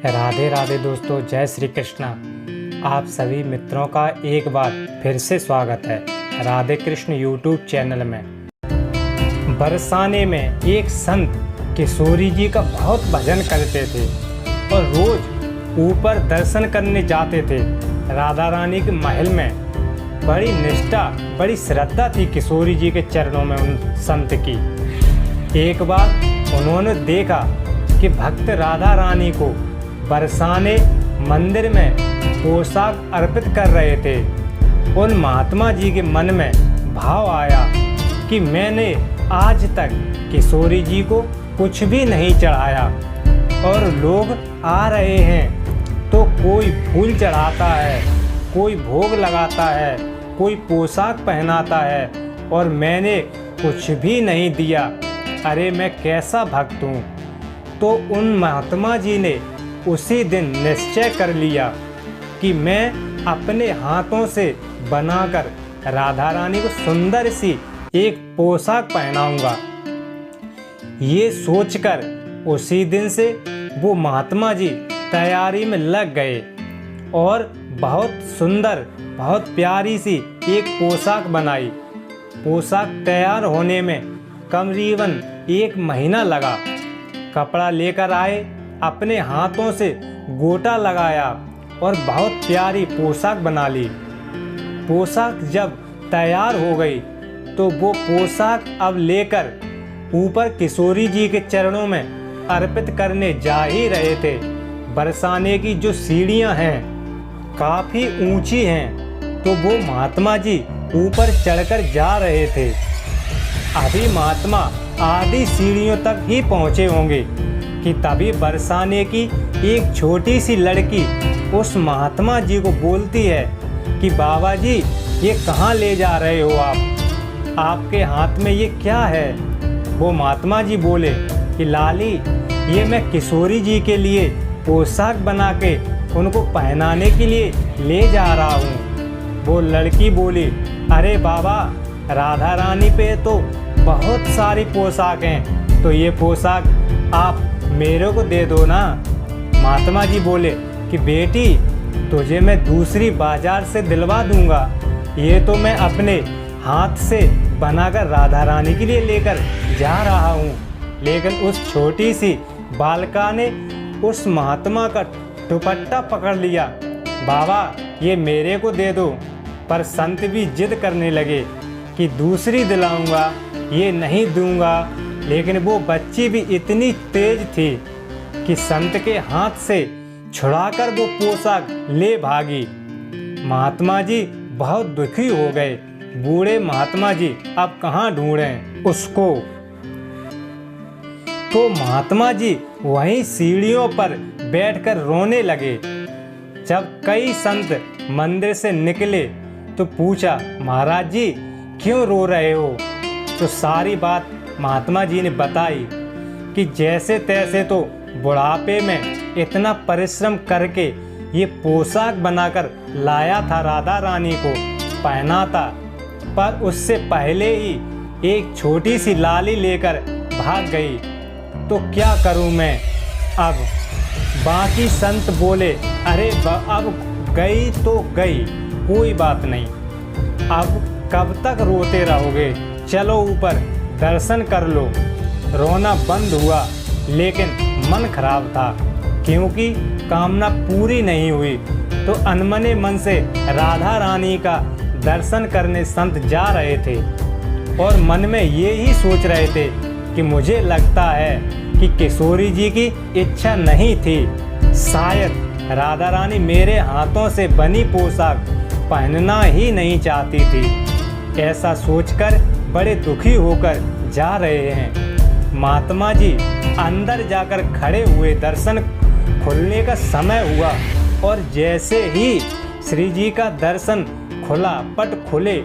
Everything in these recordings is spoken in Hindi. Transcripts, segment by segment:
राधे राधे दोस्तों, जय श्री कृष्णा। आप सभी मित्रों का एक बार फिर से स्वागत है राधे कृष्ण यूट्यूब चैनल में। बरसाने में एक संत किशोरी जी का बहुत भजन करते थे और रोज ऊपर दर्शन करने जाते थे। राधा रानी के महल में बड़ी निष्ठा, बड़ी श्रद्धा थी किशोरी जी के चरणों में उन संत की। एक बार उन्होंने देखा कि भक्त राधा रानी को बरसाने मंदिर में पोशाक अर्पित कर रहे थे। उन महात्मा जी के मन में भाव आया कि मैंने आज तक किशोरी जी को कुछ भी नहीं चढ़ाया और लोग आ रहे हैं तो कोई फूल चढ़ाता है, कोई भोग लगाता है, कोई पोशाक पहनाता है और मैंने कुछ भी नहीं दिया। अरे मैं कैसा भक्त हूँ। तो उन महात्मा जी ने उसी दिन निश्चय कर लिया कि मैं अपने हाथों से बनाकर राधा रानी को सुंदर सी एक पोशाक पहनाऊंगा। ये सोचकर उसी दिन से वो महात्मा जी तैयारी में लग गए और बहुत सुंदर, बहुत प्यारी सी एक पोशाक बनाई। पोशाक तैयार होने में करीबन 1 महीना लगा। कपड़ा लेकर आए, अपने हाथों से गोटा लगाया और बहुत प्यारी पोशाक बना ली। पोशाक जब तैयार हो गई तो वो पोशाक अब लेकर ऊपर किशोरी जी के चरणों में अर्पित करने जा ही रहे थे। बरसाने की जो सीढ़ियां हैं काफ़ी ऊंची हैं, तो वो महात्मा जी ऊपर चढ़कर जा रहे थे। अभी महात्मा आधी सीढ़ियों तक ही पहुँचे होंगे कि तभी बरसाने की एक छोटी सी लड़की उस महात्मा जी को बोलती है कि बाबा जी, ये कहाँ ले जा रहे हो आप? आपके हाथ में ये क्या है? वो महात्मा जी बोले कि लाली, ये मैं किशोरी जी के लिए पोशाक बना के उनको पहनाने के लिए ले जा रहा हूँ। वो लड़की बोली, अरे बाबा, राधा रानी पे तो बहुत सारी पोशाक हैं, तो ये पोशाक आप मेरे को दे दो ना। महात्मा जी बोले कि बेटी, तुझे मैं दूसरी बाजार से दिलवा दूंगा, ये तो मैं अपने हाथ से बनाकर राधा रानी के लिए लेकर जा रहा हूँ। लेकिन उस छोटी सी बालिका ने उस महात्मा का दुपट्टा पकड़ लिया। बाबा, ये मेरे को दे दो। पर संत भी जिद करने लगे कि दूसरी दिलाऊंगा, ये नहीं दूंगा। लेकिन वो बच्ची भी इतनी तेज थी कि संत के हाथ से छुड़ाकर वो पोशाक ले भागी। महात्मा जी बहुत दुखी हो गए। बूढ़े महात्मा जी अब कहाँ ढूंढें उसको। तो महात्मा जी वहीं सीढ़ियों पर बैठकर रोने लगे। जब कई संत मंदिर से निकले तो पूछा, महाराज जी क्यों रो रहे हो? तो सारी बात महात्मा जी ने बताई कि जैसे तैसे तो बुढ़ापे में इतना परिश्रम करके ये पोशाक बनाकर लाया था, राधा रानी को पहना था, पर उससे पहले ही एक छोटी सी लाली लेकर भाग गई। तो क्या करूं मैं अब? बाकी संत बोले, अरे अब गई तो गई, कोई बात नहीं, अब कब तक रोते रहोगे? चलो ऊपर दर्शन कर लो। रोना बंद हुआ, लेकिन मन खराब था क्योंकि कामना पूरी नहीं हुई। तो अनमने मन से राधा रानी का दर्शन करने संत जा रहे थे और मन में ये ही सोच रहे थे कि मुझे लगता है कि किशोरी जी की इच्छा नहीं थी, शायद राधा रानी मेरे हाथों से बनी पोशाक पहनना ही नहीं चाहती थी। ऐसा सोचकर बड़े दुखी होकर जा रहे हैं। महात्मा जी अंदर जाकर खड़े हुए। दर्शन खुलने का समय हुआ और जैसे ही श्री जी का दर्शन खुला, पट खुले,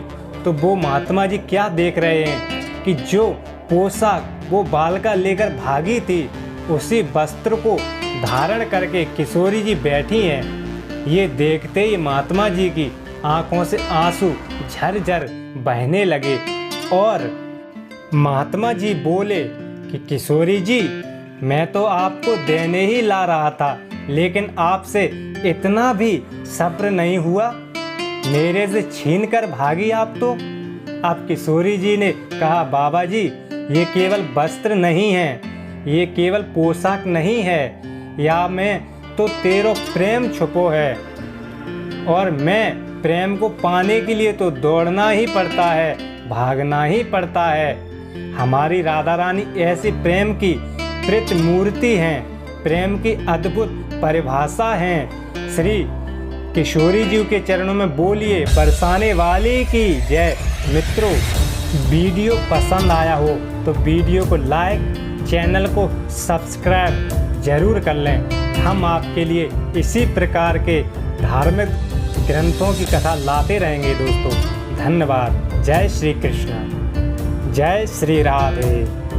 तो वो महात्मा जी क्या देख रहे हैं कि जो पोशाक वो बालिका लेकर भागी थी, उसी वस्त्र को धारण करके किशोरी जी बैठी हैं। ये देखते ही महात्मा जी की आंखों से आंसू झरझर बहने लगे और महात्मा जी बोले कि किशोरी जी, मैं तो आपको देने ही ला रहा था, लेकिन आपसे इतना भी सब्र नहीं हुआ, मेरे से छीन कर भागी आप तो। अब किशोरी जी ने कहा, बाबा जी ये केवल वस्त्र नहीं है, ये केवल पोशाक नहीं है, या में तो तेरो प्रेम छुपो है, और मैं प्रेम को पाने के लिए तो दौड़ना ही पड़ता है, भागना ही पड़ता है। हमारी राधा रानी ऐसी प्रेम की प्रतिमूर्ति हैं, प्रेम की अद्भुत परिभाषा हैं। श्री किशोरी जी के चरणों में बोलिए बरसाने वाली की जय। मित्रों, वीडियो पसंद आया हो तो वीडियो को लाइक, चैनल को सब्सक्राइब जरूर कर लें। हम आपके लिए इसी प्रकार के धार्मिक ग्रंथों की कथा लाते रहेंगे दोस्तों। धन्यवाद। जय श्री कृष्ण, जय श्री राधे।